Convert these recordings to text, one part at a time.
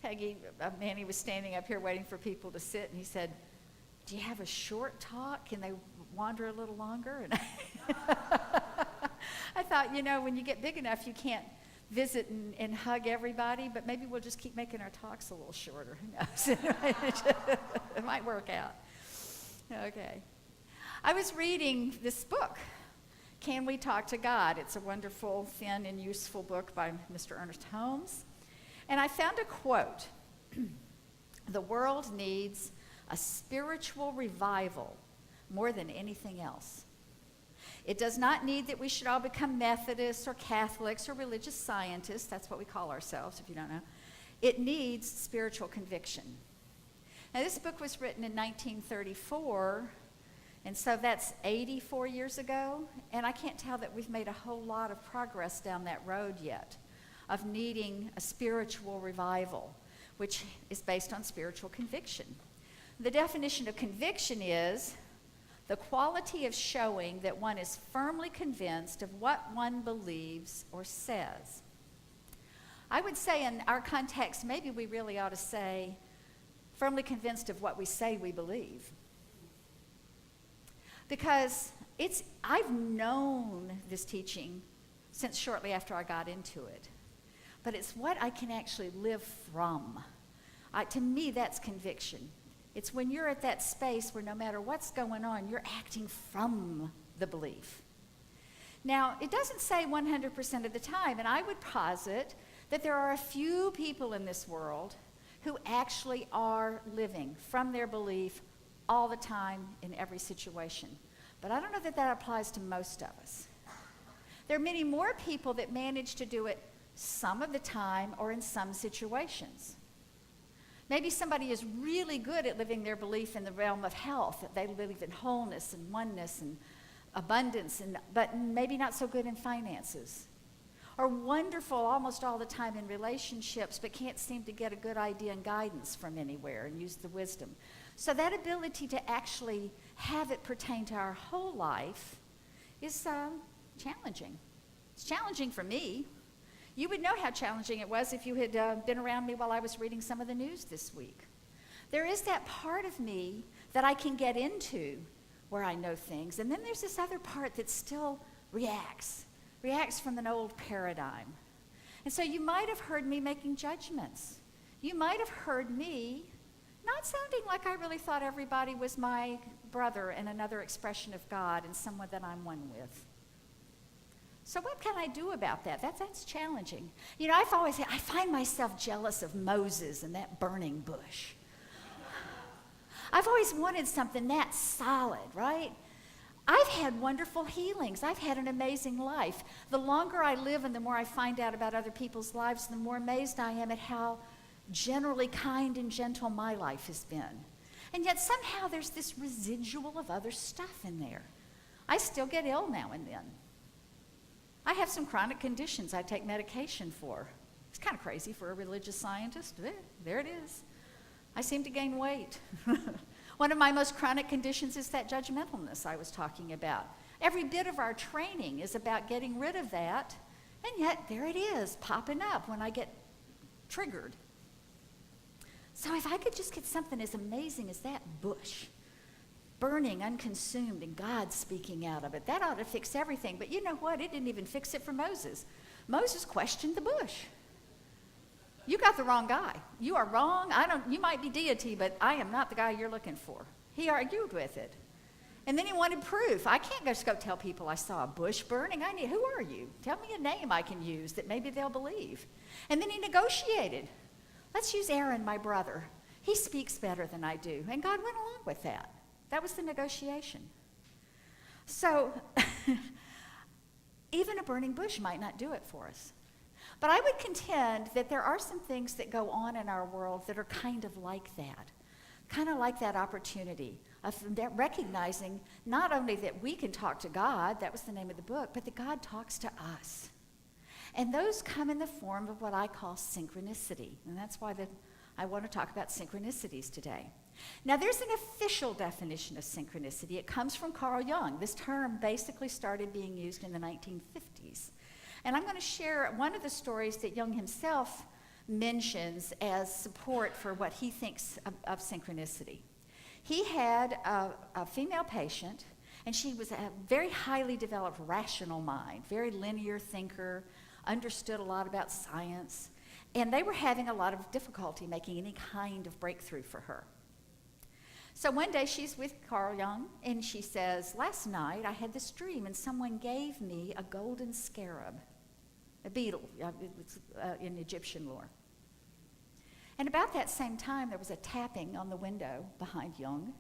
Peggy, Manny was standing up here waiting for people to sit, and he said, "Do you have a short talk? Can they wander a little longer?" And I thought, when you get big enough, you can't visit and hug everybody, but maybe we'll just keep making our talks a little shorter. Who knows? It might work out. Okay. I was reading this book, Can We Talk to God? It's a wonderful, thin, and useful book by Mr. Ernest Holmes. And I found a quote. "The world needs a spiritual revival more than anything else. It does not need that we should all become Methodists or Catholics or religious scientists." That's what we call ourselves, if you don't know. "It needs spiritual conviction." Now, this book was written in 1934, and so that's 84 years ago, and I can't tell that we've made a whole lot of progress down that road yet of needing a spiritual revival, which is based on spiritual conviction. The definition of conviction is the quality of showing that one is firmly convinced of what one believes or says. I would say in our context, maybe we really ought to say firmly convinced of what we say we believe. Because I've known this teaching since shortly after I got into it. But it's what I can actually live from. To me, that's conviction. It's when you're at that space where no matter what's going on, you're acting from the belief. Now, it doesn't say 100% of the time, and I would posit that there are a few people in this world who actually are living from their belief all the time in every situation. But I don't know that that applies to most of us. There are many more people that manage to do it some of the time or in some situations. Maybe somebody is really good at living their belief in the realm of health, that they believe in wholeness and oneness and abundance, but maybe not so good in finances. Or wonderful almost all the time in relationships, but can't seem to get a good idea and guidance from anywhere and use the wisdom. So that ability to actually have it pertain to our whole life is challenging. It's challenging for me. You would know how challenging it was if you had been around me while I was reading some of the news this week. There is that part of me that I can get into where I know things, and then there's this other part that still reacts from an old paradigm. And so you might have heard me making judgments. You might have heard me not sounding like I really thought everybody was my brother and another expression of God and someone that I'm one with. So what can I do about that? That's challenging. I find myself jealous of Moses and that burning bush. I've always wanted something that solid, right? I've had wonderful healings. I've had an amazing life. The longer I live and the more I find out about other people's lives, the more amazed I am at how generally kind and gentle my life has been. And yet somehow there's this residual of other stuff in there. I still get ill now and then. I have some chronic conditions I take medication for. It's kind of crazy for a religious scientist. There it is. I seem to gain weight. One of my most chronic conditions is that judgmentalness I was talking about. Every bit of our training is about getting rid of that, and yet there it is, popping up when I get triggered. So if I could just get something as amazing as that bush, burning, unconsumed, and God speaking out of it, that ought to fix everything. But you know what? It didn't even fix it for Moses. Moses questioned the bush. You got the wrong guy. You are wrong. You might be deity, but I am not the guy you're looking for. He argued with it. And then he wanted proof. I can't just go tell people I saw a bush burning. Who are you? Tell me a name I can use that maybe they'll believe. And then he negotiated. Let's use Aaron, my brother. He speaks better than I do. And God went along with that. That was the negotiation. So even a burning bush might not do it for us. But I would contend that there are some things that go on in our world that are kind of like that opportunity of recognizing not only that we can talk to God, that was the name of the book, but that God talks to us. And those come in the form of what I call synchronicity. And that's why I want to talk about synchronicities today. Now, there's an official definition of synchronicity. It comes from Carl Jung. This term basically started being used in the 1950s. And I'm going to share one of the stories that Jung himself mentions as support for what he thinks of synchronicity. He had a female patient, and she was a very highly developed rational mind, very linear thinker, understood a lot about science, and they were having a lot of difficulty making any kind of breakthrough for her. So one day she's with Carl Jung, and she says, last night I had this dream, and someone gave me a golden scarab, a beetle in Egyptian lore. And about that same time, there was a tapping on the window behind Jung,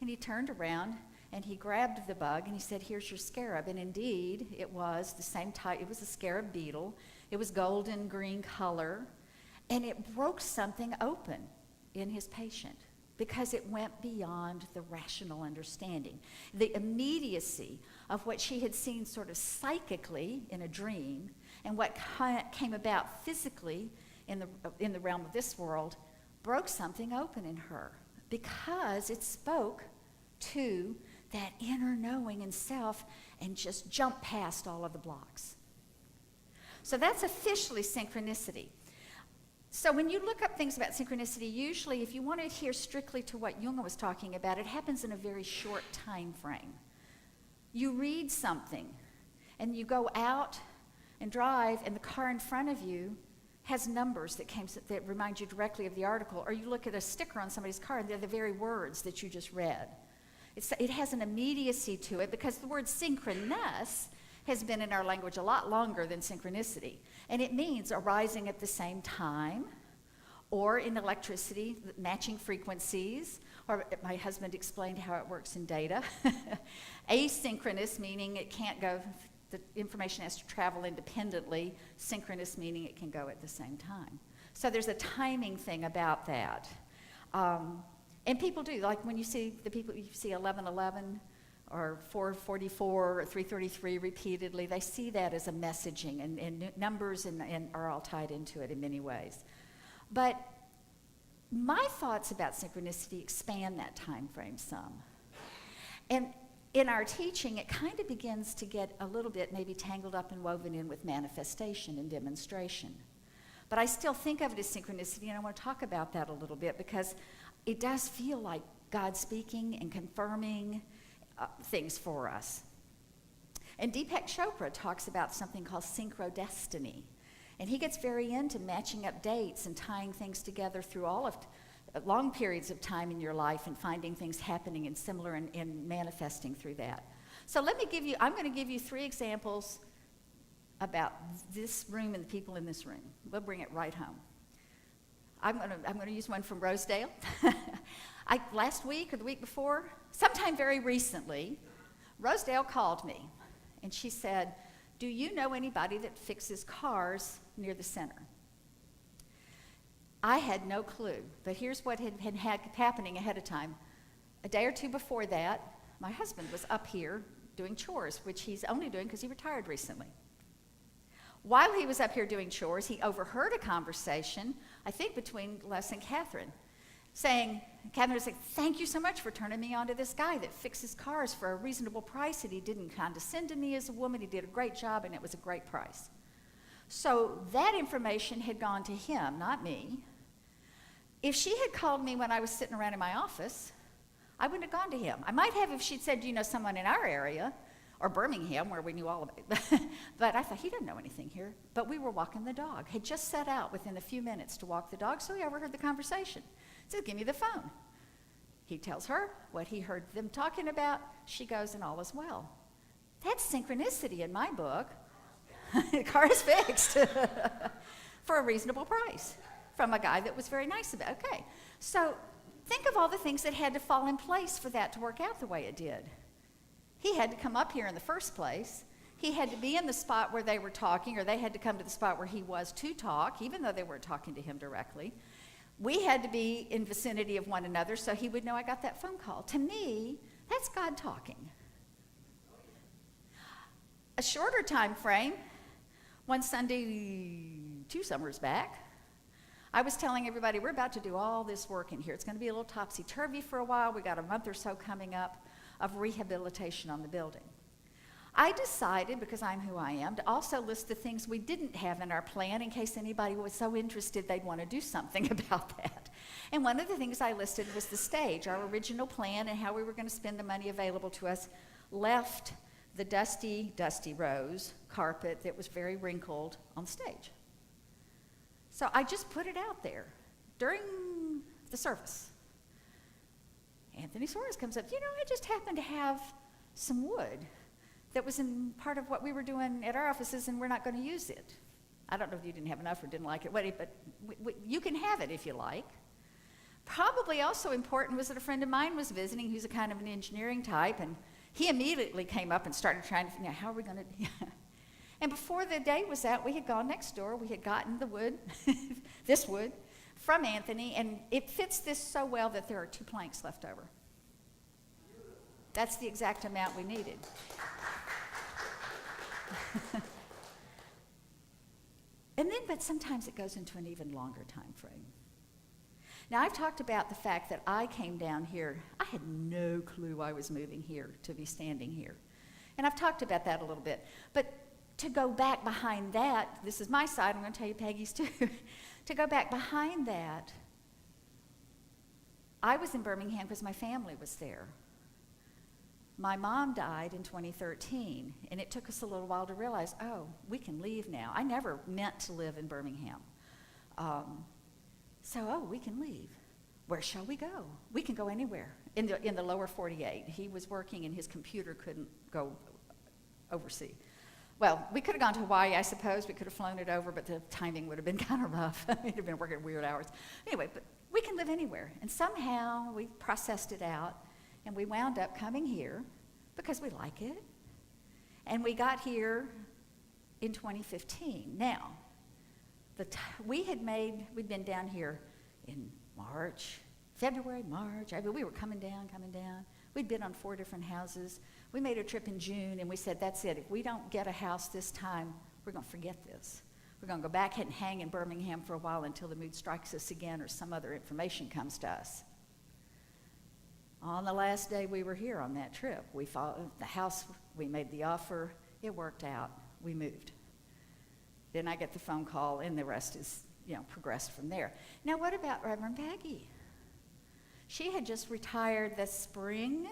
and he turned around, and he grabbed the bug, and he said, here's your scarab. And indeed, it was the same type. It was a scarab beetle. It was golden green color, and it broke something open in his patient because it went beyond the rational understanding. The immediacy of what she had seen sort of psychically in a dream and what came about physically in the realm of this world broke something open in her because it spoke to that inner knowing in self and just jumped past all of the blocks. So that's officially synchronicity. So when you look up things about synchronicity, usually if you want to adhere strictly to what Jung was talking about, it happens in a very short time frame. You read something and you go out and drive and the car in front of you has numbers that remind you directly of the article, or you look at a sticker on somebody's car and they're the very words that you just read. It has an immediacy to it because the word synchronous has been in our language a lot longer than synchronicity. And it means arising at the same time, or in electricity, matching frequencies, or my husband explained how it works in data. Asynchronous, meaning it can't go, the information has to travel independently. Synchronous, meaning it can go at the same time. So there's a timing thing about that. And people do, like when you see the people, you see 1111 or 444 or 333 repeatedly, they see that as a messaging, and numbers and are all tied into it in many ways. But my thoughts about synchronicity expand that time frame some. And in our teaching, it kind of begins to get a little bit maybe tangled up and woven in with manifestation and demonstration. But I still think of it as synchronicity, and I want to talk about that a little bit because it does feel like God speaking and confirming things for us. And Deepak Chopra talks about something called synchrodestiny. And he gets very into matching up dates and tying things together through all of long periods of time in your life and finding things happening and similar and manifesting through that. So I'm going to give you 3 examples about this room and the people in this room. We'll bring it right home. I'm going to use one from Rosedale. Last week or the week before, sometime very recently, Rosedale called me, and she said, do you know anybody that fixes cars near the center? I had no clue, but here's what had happening ahead of time. A day or 2 before that, my husband was up here doing chores, which he's only doing because he retired recently. While he was up here doing chores, he overheard a conversation, I think between Les and Catherine, Catherine was like, thank you so much for turning me on to this guy that fixes cars for a reasonable price, and he didn't condescend to me as a woman. He did a great job, and it was a great price. So that information had gone to him, not me. If she had called me when I was sitting around in my office, I wouldn't have gone to him. I might have if she'd said, do you know someone in our area, or Birmingham, where we knew all about it. But I thought, he doesn't know anything here. But we were walking the dog. Had just set out within a few minutes to walk the dog, so he overheard the conversation. He said, give me the phone. He tells her what he heard them talking about. She goes, and all is well. That's synchronicity in my book. The car is fixed for a reasonable price from a guy that was very nice about it. Okay, so think of all the things that had to fall in place for that to work out the way it did. He had to come up here in the first place. He had to be in the spot where they were talking, or they had to come to the spot where he was to talk, even though they weren't talking to him directly. We had to be in vicinity of one another so he would know I got that phone call. To me, that's God talking. A shorter time frame, one Sunday, 2 summers back, I was telling everybody, we're about to do all this work in here. It's going to be a little topsy-turvy for a while. We got a month or so coming up of rehabilitation on the building. I decided, because I'm who I am, to also list the things we didn't have in our plan in case anybody was so interested they'd want to do something about that. And one of the things I listed was the stage. Our original plan and how we were going to spend the money available to us left the dusty rose carpet that was very wrinkled on the stage. So I just put it out there during the service. Anthony Suarez comes up, I just happen to have some wood that was in part of what we were doing at our offices, and we're not going to use it. I don't know if you didn't have enough or didn't like it, but you can have it if you like. Probably also important was that a friend of mine was visiting who's a kind of an engineering type, and he immediately came up and started trying to figure out how are we going to. And before the day was out, we had gone next door. We had gotten the wood, this wood, from Anthony, and it fits this so well that there are 2 planks left over. That's the exact amount we needed. But sometimes it goes into an even longer time frame. Now, I've talked about the fact that I came down here. I had no clue I was moving here to be standing here. And I've talked about that a little bit. But to go back behind that, this is my side, I'm going to tell you Peggy's too. To go back behind that, I was in Birmingham because my family was there. My mom died in 2013, and it took us a little while to realize, we can leave now. I never meant to live in Birmingham. We can leave. Where shall we go? We can go anywhere in the lower 48. He was working, and his computer couldn't go overseas. Well, we could have gone to Hawaii, I suppose. We could have flown it over, but the timing would have been kind of rough. We'd have been working weird hours. Anyway, but we can live anywhere. And somehow we processed it out. And we wound up coming here because we like it. And we got here in 2015. Now, we'd been down here in February, March. We were coming down. We'd been on 4 different houses. We made a trip in June, and we said, that's it. If we don't get a house this time, we're going to forget this. We're going to go back and hang in Birmingham for a while until the mood strikes us again or some other information comes to us. On the last day we were here on that trip, we followed the house, we made the offer, it worked out, we moved. Then I get the phone call, and the rest is, progressed from there. Now, what about Reverend Peggy? She had just retired the spring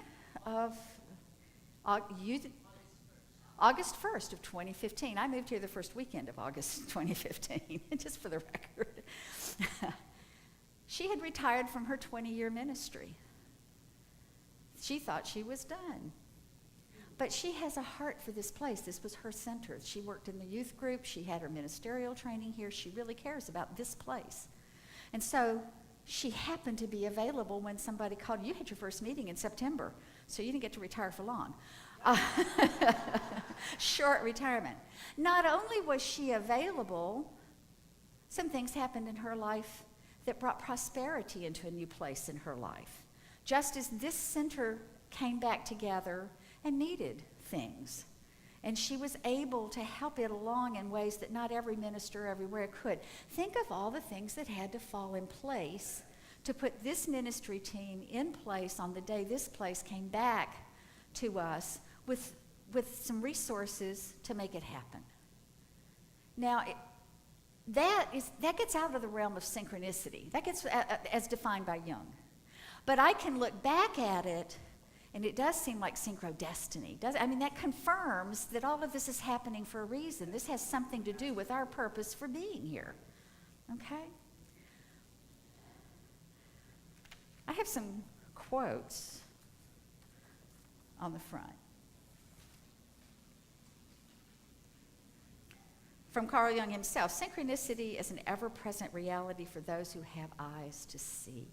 of August 1st of 2015. I moved here the first weekend of August 2015, just for the record. She had retired from her 20-year ministry. She thought she was done. But she has a heart for this place. This was her center. She worked in the youth group. She had her ministerial training here. She really cares about this place. And so she happened to be available when somebody called. You had your first meeting in September, so you didn't get to retire for long. Short retirement. Not only was she available, some things happened in her life that brought prosperity into a new place in her life. Just as this center came back together and needed things. And she was able to help it along in ways that not every minister everywhere could. Think of all the things that had to fall in place to put this ministry team in place on the day this place came back to us with some resources to make it happen. Now, that gets out of the realm of synchronicity. That gets as defined by Jung. But I can look back at it, and it does seem like synchrodestiny. That confirms that all of this is happening for a reason. This has something to do with our purpose for being here. Okay? I have some quotes on the front. From Carl Jung himself, synchronicity is an ever-present reality for those who have eyes to see.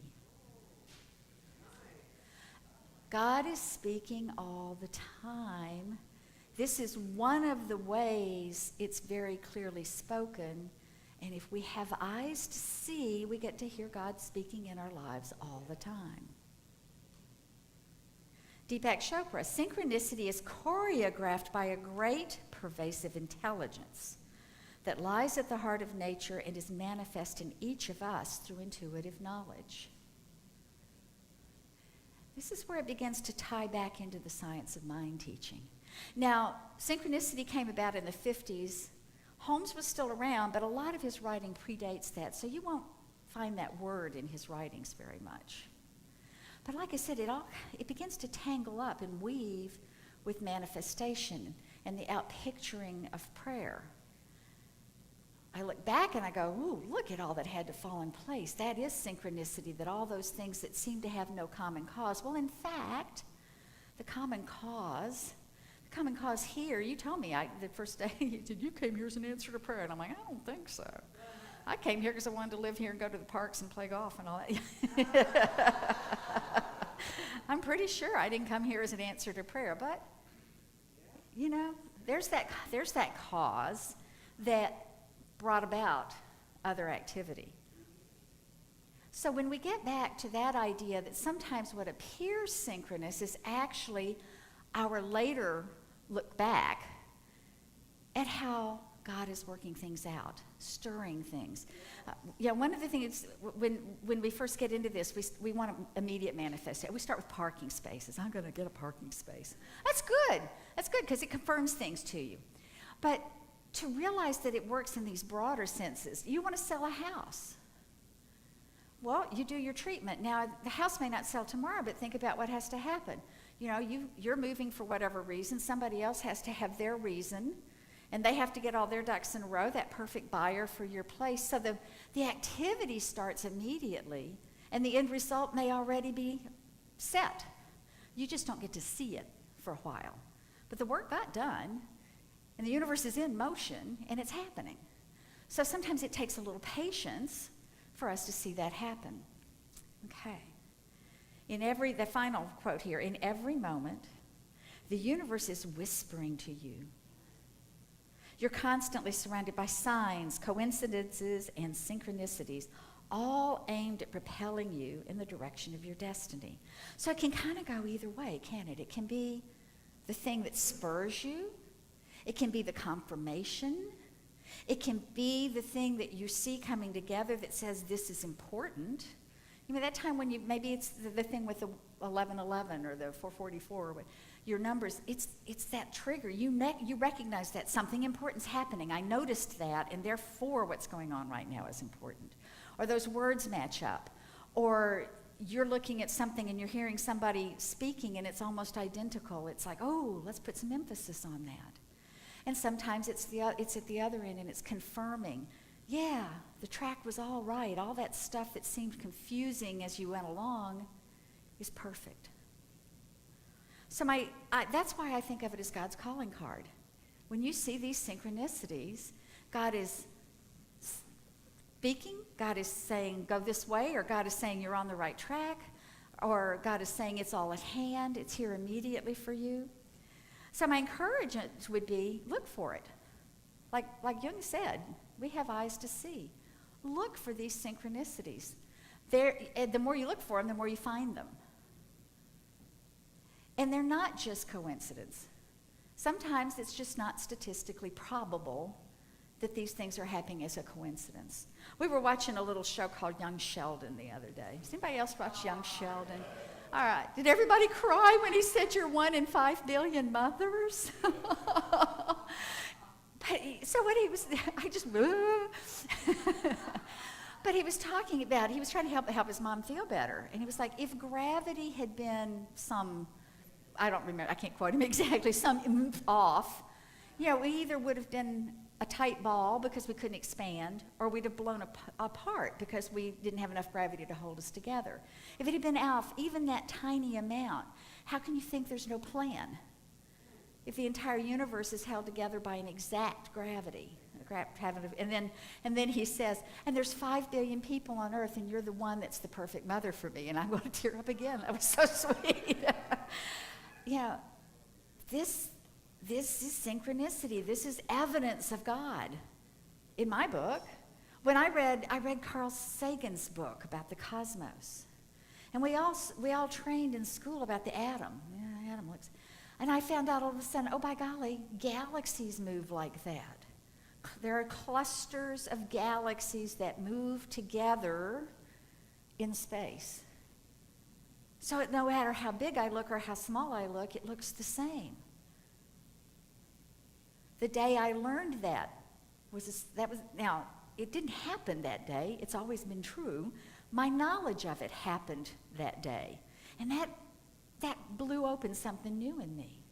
God is speaking all the time. This is one of the ways it's very clearly spoken. And if we have eyes to see, we get to hear God speaking in our lives all the time. Deepak Chopra, synchronicity is choreographed by a great pervasive intelligence that lies at the heart of nature and is manifest in each of us through intuitive knowledge. This is where it begins to tie back into the science of mind teaching. Now, synchronicity came about in the 50s. Holmes was still around, but a lot of his writing predates that, so you won't find that word in his writings very much. But like I said, it begins to tangle up and weave with manifestation and the outpicturing of prayer. I look back and I go, ooh, look at all that had to fall in place. That is synchronicity, that all those things that seem to have no common cause. Well, in fact, the common cause here, you told me the first day, you came here as an answer to prayer. And I'm like, I don't think so. I came here because I wanted to live here and go to the parks and play golf and all that. I'm pretty sure I didn't come here as an answer to prayer. But, there's that cause that brought about other activity. So when we get back to that idea that sometimes what appears synchronous is actually our later look back at how God is working things out, stirring things. One of the things, when we first get into this, we want immediate manifestation. We start with parking spaces. I'm going to get a parking space. That's good. That's good because it confirms things to you. But to realize that it works in these broader senses, you want to sell a house. Well, you do your treatment. Now, the house may not sell tomorrow, but think about what has to happen. You're moving for whatever reason. Somebody else has to have their reason, and they have to get all their ducks in a row, that perfect buyer for your place. So the activity starts immediately, and the end result may already be set. You just don't get to see it for a while. But the work got done, and the universe is in motion, and it's happening. So sometimes it takes a little patience for us to see that happen. Okay. The final quote here, in every moment, the universe is whispering to you. You're constantly surrounded by signs, coincidences, and synchronicities, all aimed at propelling you in the direction of your destiny. So it can kind of go either way, can't it? It can be the thing that spurs you. It can be the confirmation. It can be the thing that you see coming together that says this is important. That time when maybe it's the thing with the 1111 or the 444, or your numbers, it's that trigger. You recognize that something important's happening. I noticed that, and therefore what's going on right now is important. Or those words match up. Or you're looking at something and you're hearing somebody speaking and it's almost identical. It's like, oh, let's put some emphasis on that. And sometimes it's at the other end and it's confirming, yeah, the track was all right. All that stuff that seemed confusing as you went along is perfect. So that's why I think of it as God's calling card. When you see these synchronicities, God is speaking, God is saying go this way, or God is saying you're on the right track, or God is saying it's all at hand, it's here immediately for you. So my encouragement would be, look for it. Like Jung said, we have eyes to see. Look for these synchronicities. The more you look for them, the more you find them. And they're not just coincidence. Sometimes it's just not statistically probable that these things are happening as a coincidence. We were watching a little show called Young Sheldon the other day. Does anybody else watch Young Sheldon? All right. Did everybody cry when he said you're 1 in 5 billion mothers? But he was talking about, he was trying to help his mom feel better. And he was like, if gravity had been I don't remember, I can't quote him exactly, some oomph off, we either would have been a tight ball because we couldn't expand, or we'd have blown apart because we didn't have enough gravity to hold us together. If it had been off even that tiny amount, how can you think there's no plan? If the entire universe is held together by an exact gravity. And then he says, and there's 5 billion people on earth, and you're the one that's the perfect mother for me. And I'm going to tear up again. That was so sweet. This is synchronicity. This is evidence of God. In my book, when I read Carl Sagan's book about the cosmos, and we all trained in school about the atom. Yeah, atom looks. And I found out all of a sudden, oh, by golly, galaxies move like that. There are clusters of galaxies that move together in space. So no matter how big I look or how small I look, it looks the same. The day I learned that now, it didn't happen that day. It's always been true. My knowledge of it happened that day. And that blew open something new in me.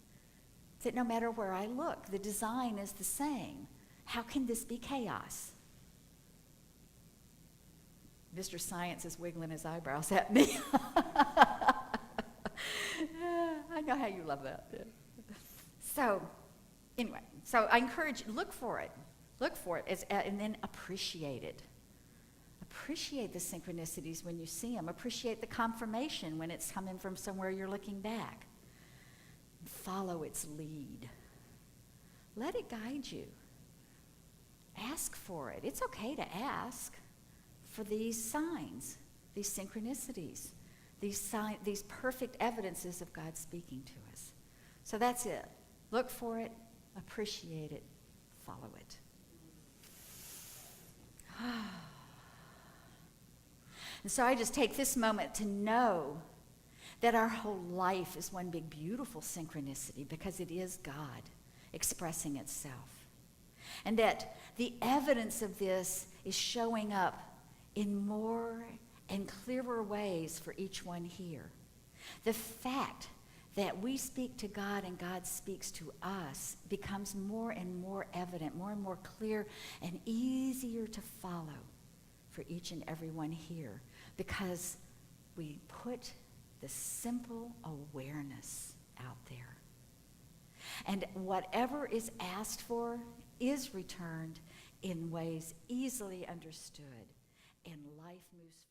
That no matter where I look, the design is the same. How can this be chaos? Mr. Science is wiggling his eyebrows at me. I know how you love that. Yeah. So, anyway, I encourage you, look for it. Look for it, and then appreciate it. Appreciate the synchronicities when you see them. Appreciate the confirmation when it's coming from somewhere you're looking back. Follow its lead. Let it guide you. Ask for it. It's okay to ask for these signs, these synchronicities, these perfect evidences of God speaking to us. So that's it. Look for it, appreciate it, follow it. And so I just take this moment to know that our whole life is one big beautiful synchronicity because it is God expressing itself. And that the evidence of this is showing up in more and clearer ways for each one here. The fact that we speak to God and God speaks to us becomes more and more evident, more and more clear and easier to follow for each and every one here because we put the simple awareness out there. And whatever is asked for is returned in ways easily understood, and life moves forward.